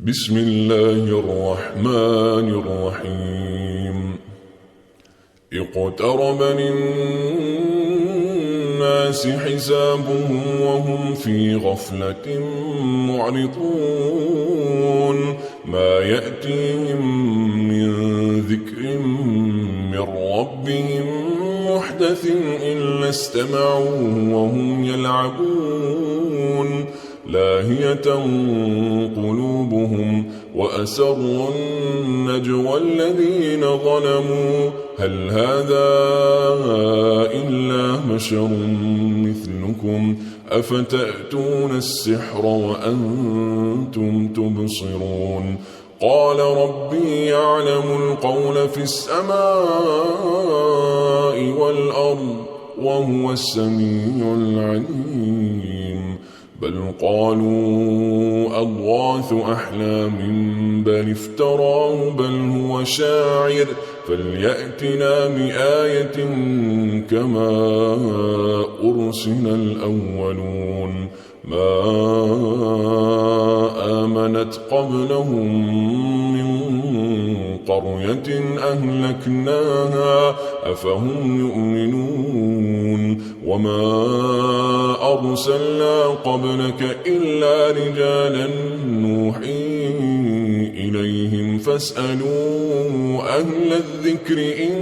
بسم الله الرحمن الرحيم اقترب للناس حسابهم وهم في غفلة معرضون ما يأتيهم من ذكر من ربهم محدث إلا استمعوه وهم يلعبون لاهية قلوبهم وأسروا النجوى الذين ظلموا هل هذا إلا بشر مثلكم أفتأتون السحر وأنتم تبصرون قال ربي يعلم القول في السماء والأرض وهو السميع العليم بل قالوا أضغاث أحلام بل افتراه بل هو شاعر فليأتنا بآية كما أرسل الأولون ما آمنت قبلهم من قرية أهلكناها أفهم يؤمنون وما أرسلنا قبلك إلا رجالا نوحي إليهم فاسألوا أهل الذكر إن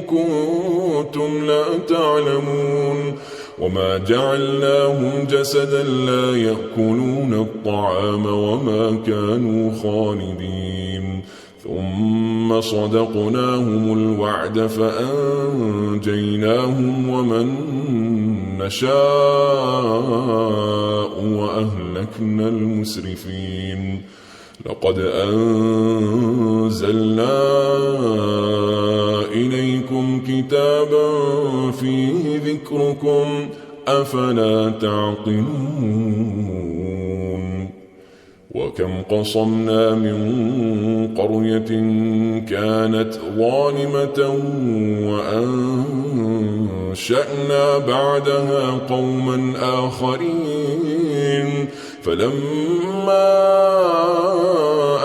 كنتم لا تعلمون وما جعلناهم جسدا لا يأكلون الطعام وما كانوا خالدين ثم صدقناهم الوعد فأنجيناهم ومن نشاء وأهلكنا المسرفين لقد أنزلنا إليكم كتابا فيه ذكركم أفلا تعقلون وكم قصمنا من قرية كانت ظالمة وأنشأنا بعدها قوما آخرين فلما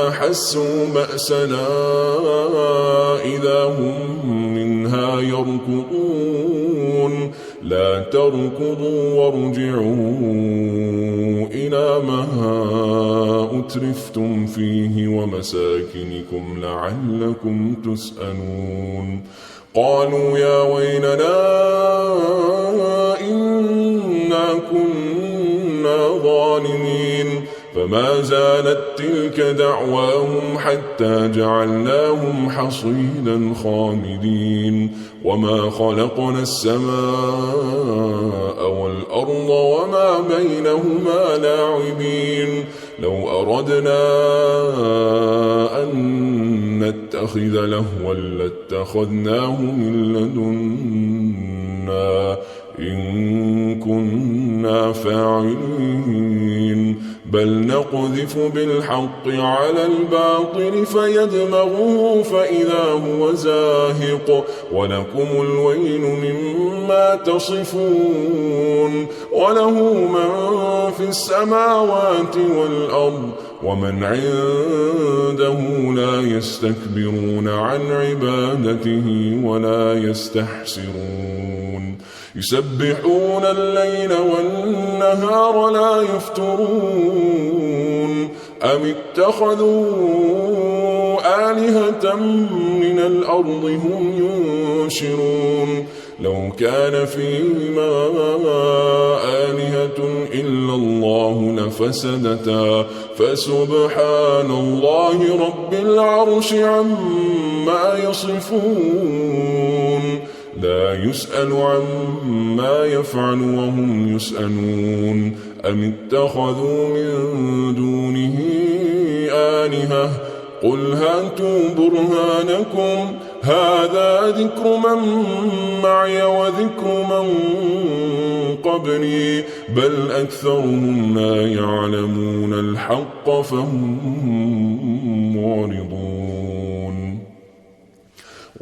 أحسوا بأسنا إذا هم منها يركضون لا تركضوا وارجعوا إلى ما أترفتم فيه ومساكنكم لعلكم تسألون قالوا يا ويلنا إنا كنا ظالمين فما زالت تلك دعواهم حتى جعلناهم حصيدا خامدين وما خلقنا السماء والأرض وما بينهما لاعبين لو أردنا أن نتخذ لهوا لاتخذناه من لدنا إن كنا فاعلين بل نقذف بالحق على الباطل فيدمغه فإذا هو زاهق ولكم الويل مما تصفون وله من في السماوات والأرض ومن عنده لا يستكبرون عن عبادته ولا يستحسرون يسبحون الليل والنهار لا يفترون أم اتخذوا آلهة من الأرض هم ينشرون لو كان فيهما آلهة إلا الله لفسدتا فسبحان الله رب العرش عما يصفون لا يسأل عما يفعل وهم يسألون أم اتخذوا من دونه آلهة قل هاتوا برهانكم هذا ذكر من معي وذكر من قبلي بل أكثرهم لا يعلمون الحق فهم معرضون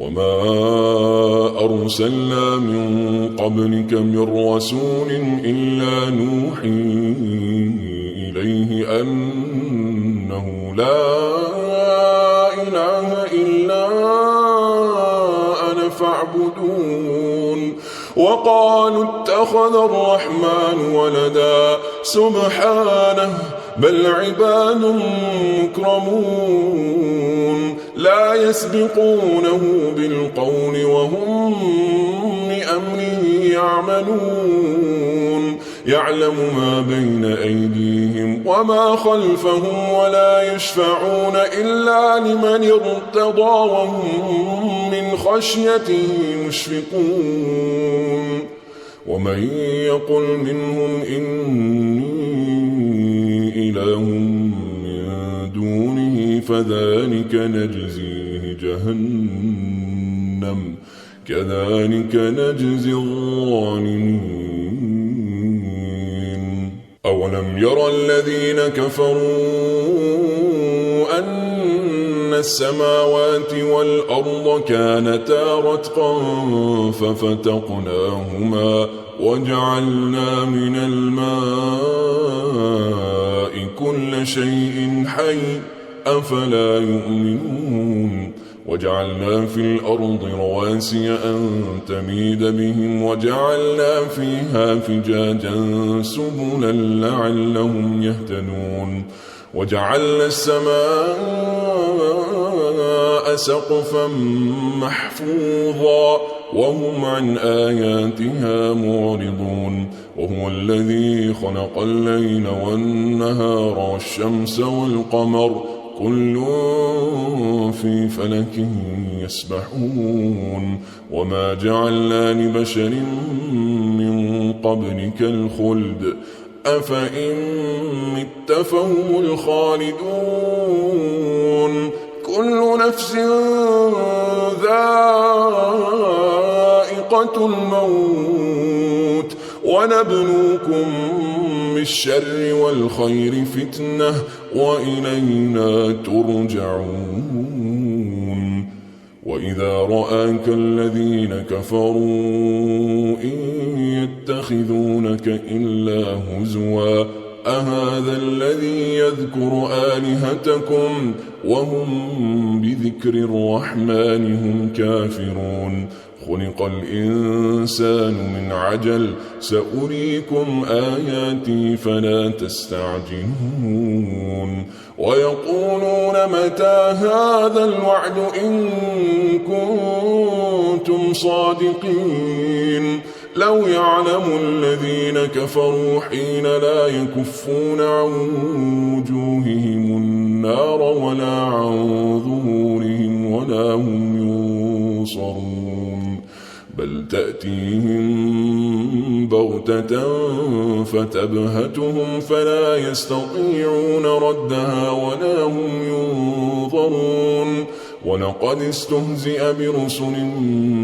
وما أرسلنا من قبلك من رسول إلا نوحي إليه أن أنه لا إله إلا أنا فاعبدون وقالوا اتخذ الرحمن ولدا سبحانه بل عباد مكرمون لا يسبقونه بالقول وهم بأمره يعملون يعلم ما بين أيديهم وما خلفهم ولا يشفعون إلا لمن ارتضى وهم من خشيته مشفقون ومن يقل منهم إني إله من دونه فذلك نجزيه جهنم كذلك نجزي الظالمين أولم يرى الذين كفروا أن السماوات والأرض كانتا رتقا ففتقناهما وجعلنا من الماء كل شيء حي أفلا يؤمنون وجعلنا في الأرض رواسي أن تميد بهم وجعلنا فيها فجاجا سبلا لعلهم يهتدون وجعلنا السماء سقفا محفوظا وهم عن آياتها معرضون وهو الذي خلق الليل والنهار والشمس والقمر كل في فلك يسبحون وما جعلنا لبشر من قبلك الخلد أفإن مت فهم الخالدون كل نفس ذائقة الموت ونبلوكم بالشر والخير فتنة وإلينا ترجعون وإذا رآك الذين كفروا إن يتخذونك إلا هزوا أهذا الذي يذكر آلهتكم وهم بذكر الرحمن هم كافرون خلق الإنسان من عجل سأريكم آياتي فلا تستعجلون ويقولون متى هذا الوعد إن كنتم صادقين لو يعلم الذين كفروا حين لا يكفون عن وجوههم النار ولا عن ظهورهم ولا هم ينصرون بل تأتيهم بغتة فتبهتهم فلا يستطيعون ردها ولا هم ينظرون ولقد استهزئ برسل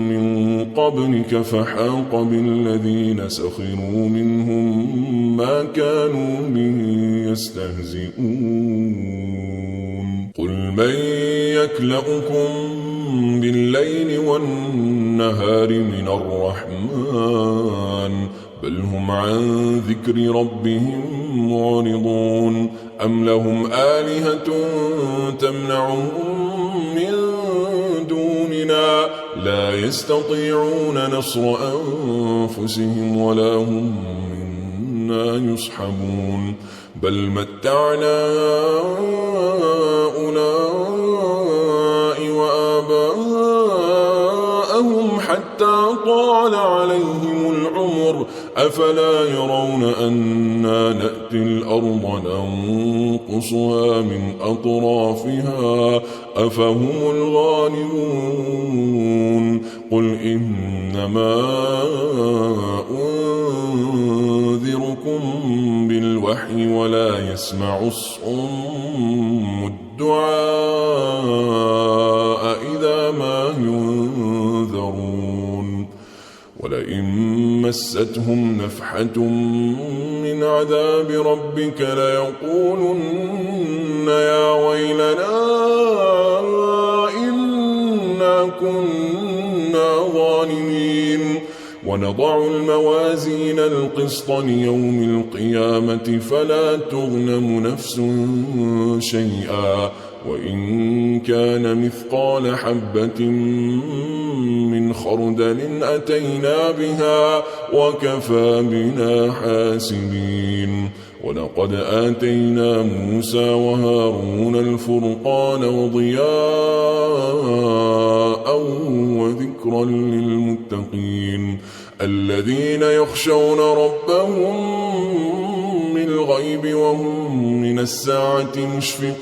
من قبلك فحاق بالذين سخروا منهم ما كانوا به يستهزئون قل من يكلؤكم بالليل والنهار من الرحمن بل هم عن ذكر ربهم معرضون أم لهم آلهة تمنعهم من دوننا لا يستطيعون نصر أنفسهم ولا هم منا يصحبون بل متعنا هؤلاء وآباءهم حتى طال عليهم العمر أفلا يرون أنا نأتي الأرض ننقصها من أطرافها أفهم الغالبون قل إنما أنذركم بالوحي ولا يسمع الصم الدعاء إذا ما ينذرون ولئن مستهم نفحة من عذاب ربك ليقولن يا ويلنا إنا كنا ظالمين ونضع الموازين القسط ليوم القيامة فلا تظلم نفس شيئا وإن كان مثقال حبة من خردل أتينا بها وكفى بنا حاسبين ولقد آتينا موسى وهارون الفرقان وضياء وذكرا للمتقين الذين يخشون ربهم بالغيب وهم من الساعة مشفقون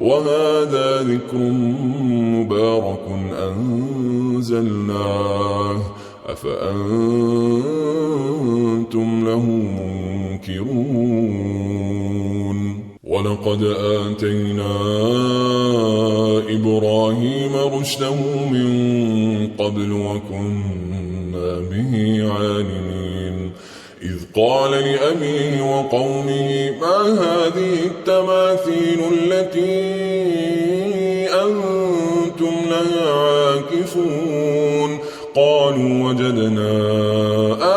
وهذا ذكر مبارك أنزلناه أفأنتم له منكرون ولقد آتينا إبراهيم رشده من قبل وكنا به عالمين إذ قال لأبيه وقومه ما هذه التماثيل التي أنتم لها عاكفون قالوا وجدنا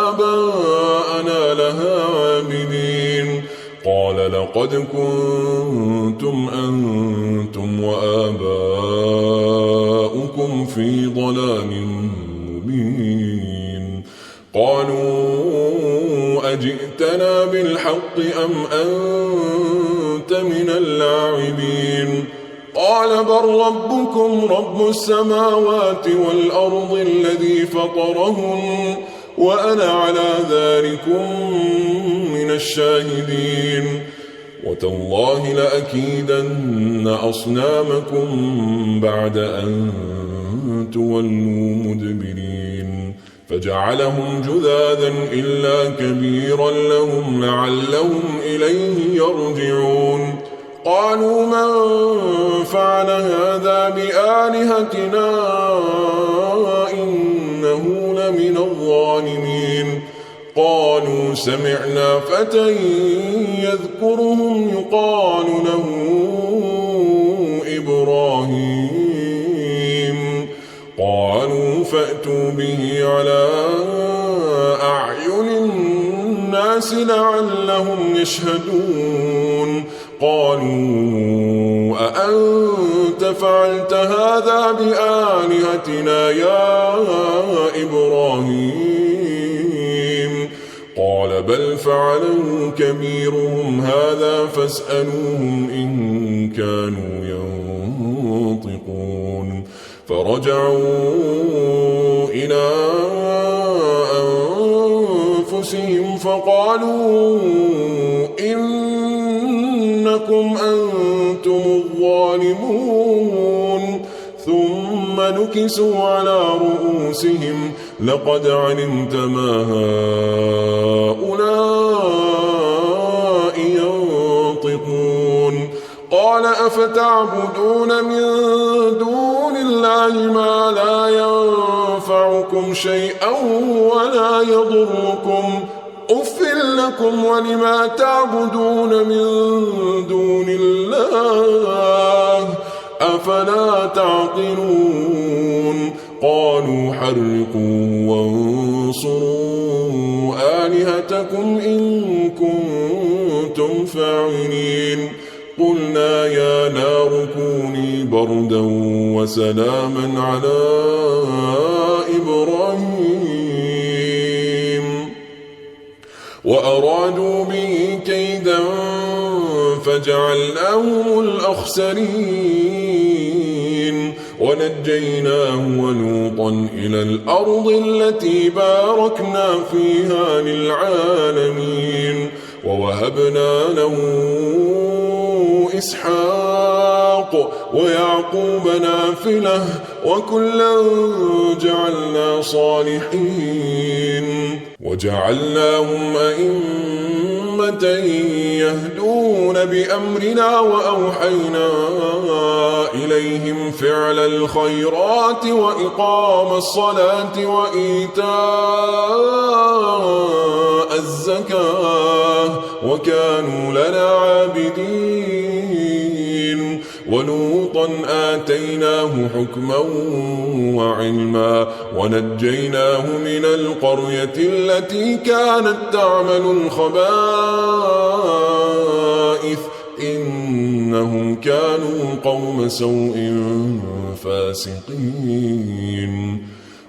آباءنا لها عابدين قال لقد كنتم أنتم وآباؤكم في ضلال مبين قالوا أجئتنا بالحق أم أنت من اللاعبين قال بل ربكم رب السماوات والأرض الذي فطرهن وأنا على ذلكم من الشاهدين وتالله لأكيدن أصنامكم بعد أن تولوا مدبرين فجعلهم جذاذا إلا كبيرا لهم لعلهم إليه يرجعون قالوا من فعل هذا بآلهتنا إنه لمن الظالمين قالوا سمعنا فتى يذكرهم يقال له إبراهيم قالوا فأتوا به على أعين الناس لعلهم يشهدون قالوا أأنت فعلت هذا بآلهتنا يا إبراهيم قال بل فعله كبيرهم هذا فاسألوهم إن كانوا ينطقون فرجعوا إلى أنفسهم فقالوا إنكم أنتم الظالمون ثم نكسوا على رؤوسهم لقد علمت ما هؤلاء ينطقون قال أفتعبدون من دون الله ما لا ينفعكم شيئا ولا يضركم أف لكم ولما تعبدون من دون الله أفلا تعقلون قالوا حرقوا وانصروا آلهتكم إن كنتم فاعلين قلنا يا نار كوني بردا وسلاما على إبراهيم وأرادوا به كيدا فجعلناهم الأخسرين ونجيناه ولوطا إلى الأرض التي باركنا فيها للعالمين ووهبنا له إسحاق ويعقوب نافلة وكلا جعلنا صالحين وجعلناهم أئمة يهدون بأمرنا وأوحينا إليهم فعل الخيرات وإقام الصلاة وإيتاء الزكاة وكانوا لنا عابدين ولوطا آتيناه حكما وعلما ونجيناه من القرية التي كانت تعمل الخبائث إنهم كانوا قوم سوء فاسقين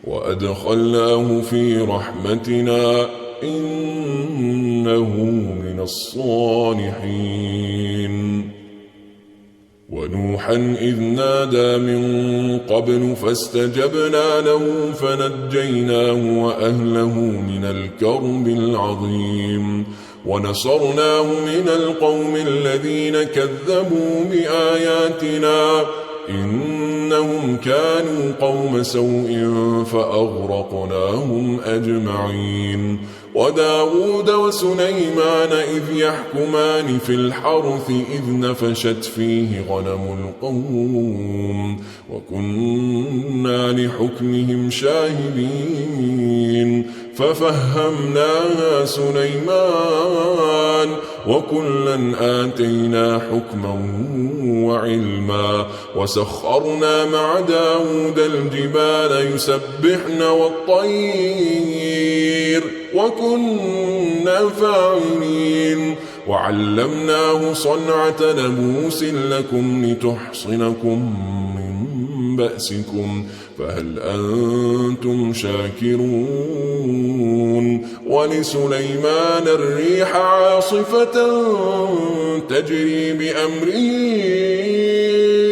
وأدخلناه في رحمتنا إنه من الصالحين ونوحا إذ نادى من قبل فاستجبنا له فنجيناه وأهله من الكرب العظيم ونصرناه من القوم الذين كذبوا بآياتنا إنهم كانوا قوم سوء فأغرقناهم أجمعين وداود وسليمان إذ يحكمان في الحرث إذ نفشت فيه غنم القوم وكنا لحكمهم شاهدين ففهمناها سليمان وكلا آتينا حكما وعلما وسخرنا مع داود الجبال يسبحن والطير وكنا فاعلين وعلمناه صنعة لبوس لكم لتحصنكم من بأسكم فهل أنتم شاكرون ولسليمان الريح عاصفة تجري بأمره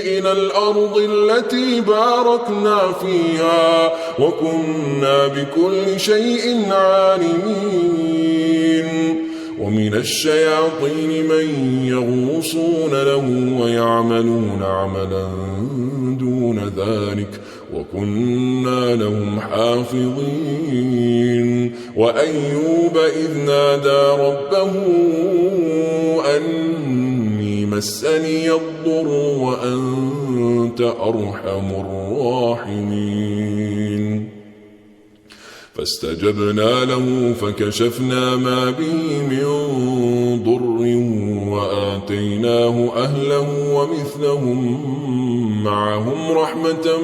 إلى الأرض التي باركنا فيها وكنا بكل شيء عالمين ومن الشياطين من يغوصون له ويعملون عملا دون ذلك وكنا لهم حافظين وأيوب إذ نادى ربه أني مسني الضر وأنت أرحم الراحمين فاستجبنا له فكشفنا ما به من ضر وآتيناه أهله ومثلهم معهم رحمة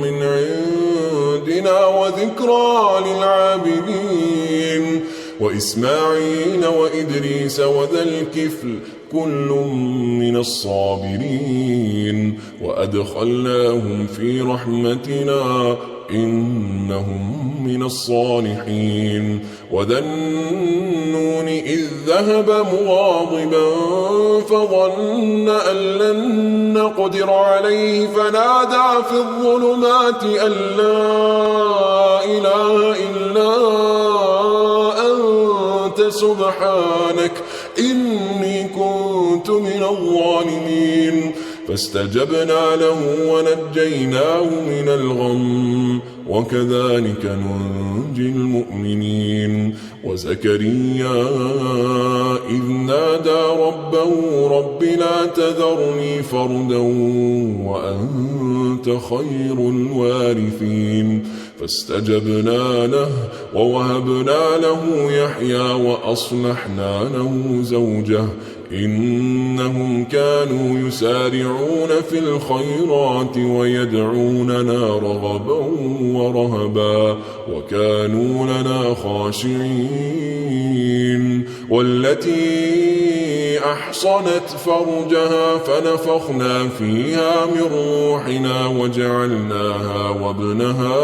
من عندنا وذكرى للعابدين وإسماعيل وإدريس وذا الكفل كل من الصابرين وأدخلناهم في رحمتنا إنهم من الصالحين وذا النون إذ ذهب مغاضبا فظن أن لن نقدر عليه فنادى في الظلمات أن لا إله إلا أنت سبحانك إني كنت من الظالمين فاستجبنا له ونجيناه من الغم وكذلك ننجي المؤمنين وزكريا إذ نادى ربه رب لا تذرني فردا وأنت خير الوارثين فاستجبنا له ووهبنا له يحيى وأصلحنا له زوجه إنهم كانوا يسارعون في الخيرات ويدعوننا رغبا ورهبا وكانوا لنا خاشعين والتي أحصنت فرجها فنفخنا فيها من روحنا وجعلناها وابنها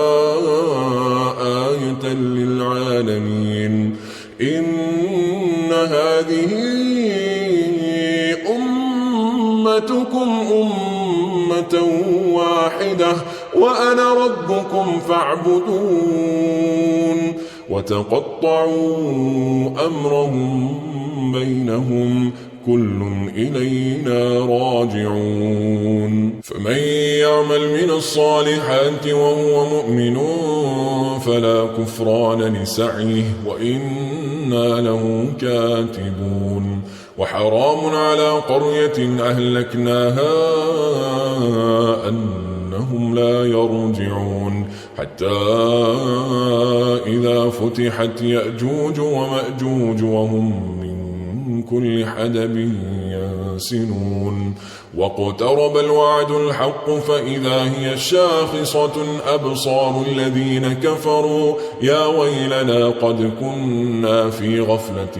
آية للعالمين إن هذه أمتكم أمة واحدة وأنا ربكم فاعبدون وتقطعوا أمرهم بينهم كل إلينا راجعون فمن يعمل من الصالحات وهو مؤمن فلا كفران لسعيه وإنا له كاتبون وحرام على قرية أهلكناها أنهم لا يرجعون حتى إذا فتحت يأجوج ومأجوج وهم من كل حدب سنون واقترب الوعد الحق فإذا هي شاخصة أبصار الذين كفروا يا ويلنا قد كنا في غفلة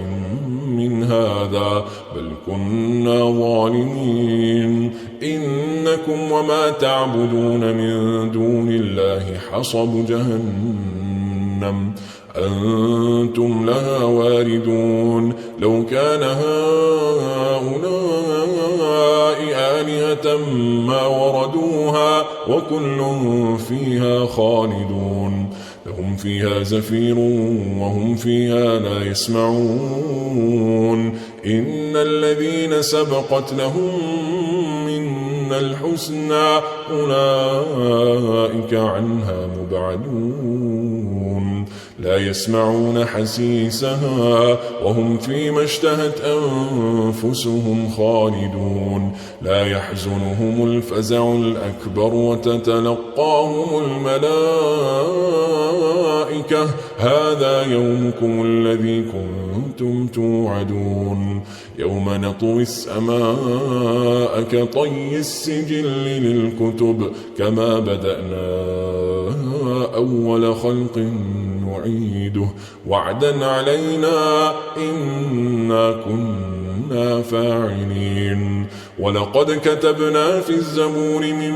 من هذا بل كنا ظالمين إنكم وما تعبدون من دون الله حصب جهنم أنتم لها واردون لو كان هؤلاء آلهة ما وردوها وكل فيها خالدون لهم فيها زفير وهم فيها لا يسمعون إن الذين سبقت لهم منا الحسنى أولئك عنها مبعدون لا يسمعون حسيسها وهم فيما اشتهت أنفسهم خالدون لا يحزنهم الفزع الأكبر وتتلقاهم الملائكة هذا يومكم الذي كنتم توعدون يوم نطوي السماء كطي السجل للكتب كما بدأنا أول خلق نعيده وعدا علينا إنا كنا فاعلين ولقد كتبنا في الزبور من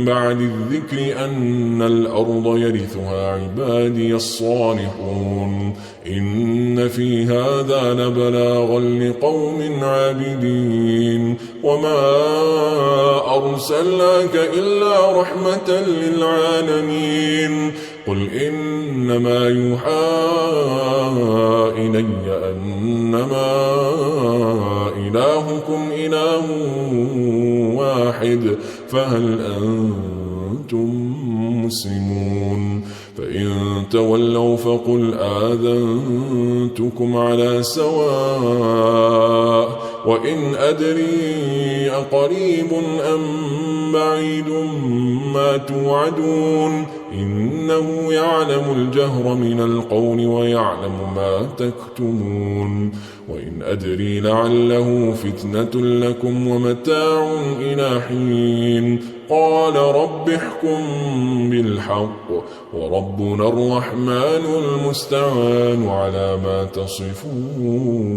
بعد الذكر أن الأرض يرثها عبادي الصالحون إن في هذا لبلاغا لقوم عابدين وما أرسلناك إلا رحمة للعالمين قل إنما يوحى إلي أنما إلهكم إله واحد فهل أنتم مسلمون فإن تولوا فقل آذنتكم على سواء وإن أدري أقريب أم بعيد ما توعدون إنه يعلم الجهر من القول ويعلم ما تكتمون وإن أدري لعله فتنة لكم ومتاع إلى حين قال رب احكم بالحق وربنا الرحمن المستعان على ما تصفون